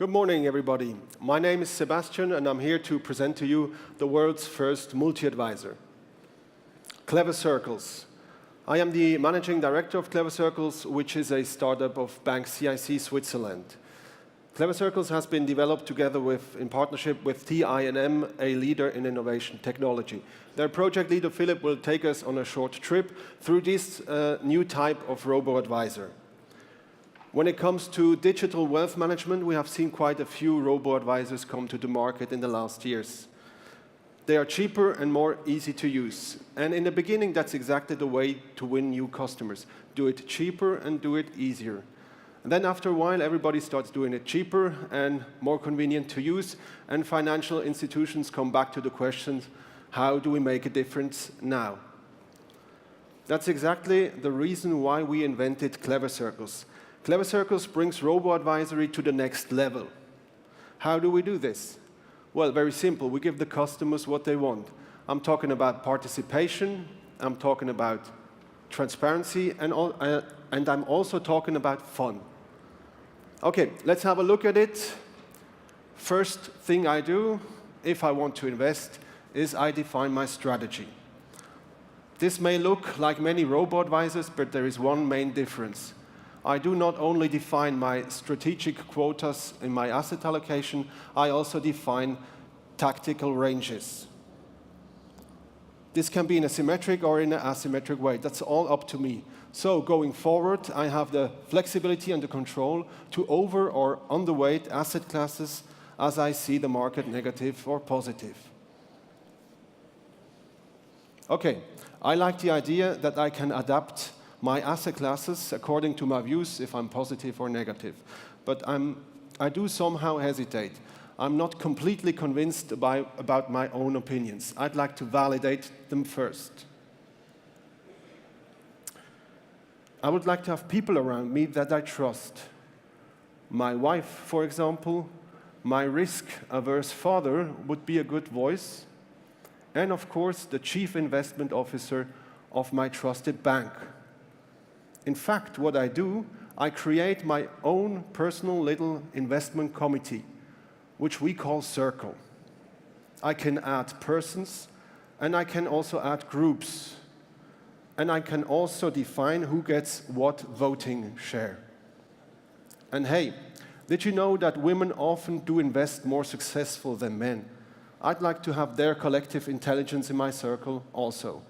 Good morning, everybody. My name is Sebastian, and I'm here to present to you the world's first multi-advisor, Clevercircles. I am the managing director of Clevercircles, which is a startup of Bank CIC Switzerland. Clevercircles has been developed together in partnership with ti&m, a leader in innovation technology. Their project leader, Philip, will take us on a short trip through this new type of robo-advisor. When it comes to digital wealth management, we have seen quite a few robo-advisors come to the market in the last years. They are cheaper and more easy to use. And in the beginning, that's exactly the way to win new customers. Do it cheaper and do it easier. And then after a while, everybody starts doing it cheaper and more convenient to use, and financial institutions come back to the question, how do we make a difference now? That's exactly the reason why we invented Clevercircles. Clevercircles brings robo-advisory to the next level. How do we do this? Well, very simple. We give the customers what they want. I'm talking about participation, I'm talking about transparency, and I'm also talking about fun. Okay, let's have a look at it. First thing I do, if I want to invest, is I define my strategy. This may look like many robo-advisors, but there is one main difference. I do not only define my strategic quotas in my asset allocation, I also define tactical ranges. This can be in a symmetric or in an asymmetric way. That's all up to me. So going forward, I have the flexibility and the control to over or underweight asset classes as I see the market negative or positive. Okay, I like the idea that I can adapt my asset classes according to my views, if I'm positive or negative. But I do somehow hesitate. I'm not completely convinced about my own opinions. I'd like to validate them first. I would like to have people around me that I trust. My wife, for example, my risk-averse father would be a good voice, and of course, the chief investment officer of my trusted bank. In fact, what I do, I create my own personal little investment committee, which we call Circle. I can add persons, and I can also add groups. And I can also define who gets what voting share. And hey, did you know that women often do invest more successful than men? I'd like to have their collective intelligence in my circle also.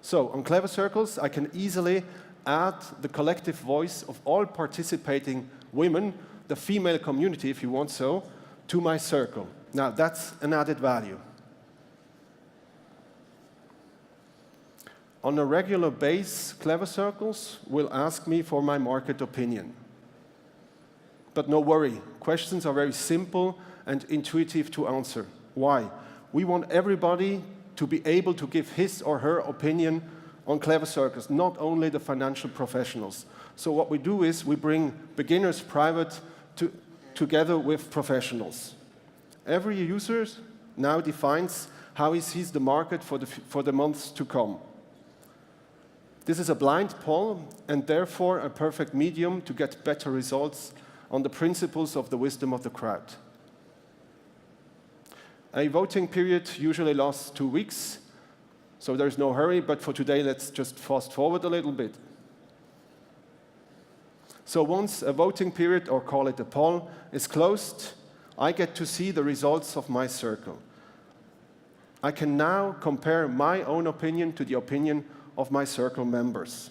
So on Clevercircles, I can easily add the collective voice of all participating women, the female community, if you want so, to my circle. Now, that's an added value. On a regular basis, Clevercircles will ask me for my market opinion. But no worry, questions are very simple and intuitive to answer. Why? We want everybody to be able to give his or her opinion on Clevercircles, not only the financial professionals. So what we do is we bring beginners private together with professionals. Every user now defines how he sees the market for the months to come. This is a blind poll and therefore a perfect medium to get better results on the principles of the wisdom of the crowd. A voting period usually lasts 2 weeks. So there's no hurry, but for today, let's just fast forward a little bit. So once a voting period, or call it a poll, is closed, I get to see the results of my circle. I can now compare my own opinion to the opinion of my circle members.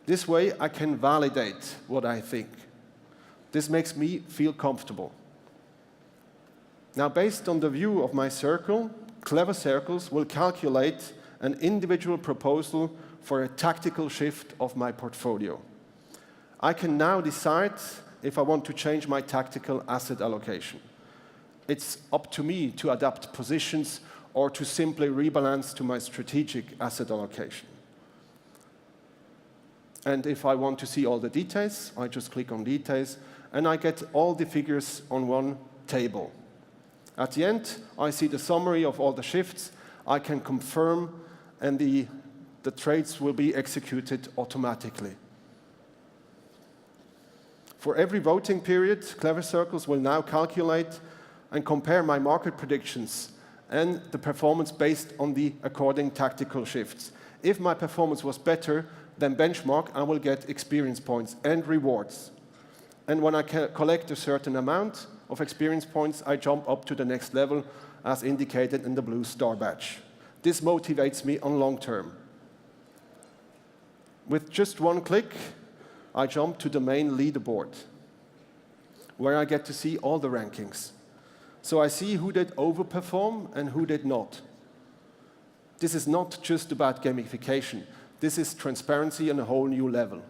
This way, I can validate what I think. This makes me feel comfortable. Now, based on the view of my circle, Clevercircles will calculate an individual proposal for a tactical shift of my portfolio. I can now decide if I want to change my tactical asset allocation. It's up to me to adapt positions or to simply rebalance to my strategic asset allocation. And if I want to see all the details, I just click on Details, and I get all the figures on one table. At the end, I see the summary of all the shifts. I can confirm, and the trades will be executed automatically. For every voting period, Clevercircles will now calculate and compare my market predictions and the performance based on the according tactical shifts. If my performance was better than benchmark, I will get experience points and rewards. And when I collect a certain amount of experience points, I jump up to the next level, as indicated in the blue star badge. This motivates me on long term. With just one click, I jump to the main leaderboard, where I get to see all the rankings. So I see who did overperform and who did not. This is not just about gamification. This is transparency on a whole new level.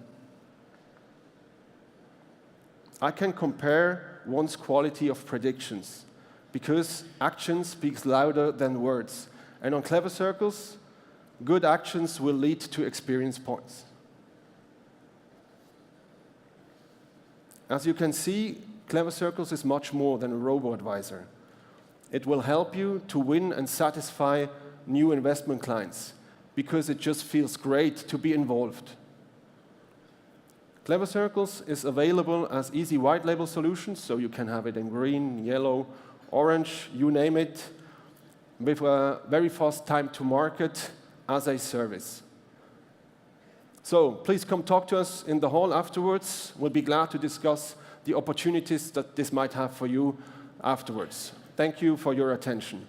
I can compare one's quality of predictions, because action speaks louder than words. And on Clevercircles, good actions will lead to experience points. As you can see, Clevercircles is much more than a robo-advisor. It will help you to win and satisfy new investment clients, because it just feels great to be involved. Clevercircles is available as easy white label solutions, so you can have it in green, yellow, orange, you name it, with a very fast time to market as a service. So please come talk to us in the hall afterwards. We'll be glad to discuss the opportunities that this might have for you afterwards. Thank you for your attention.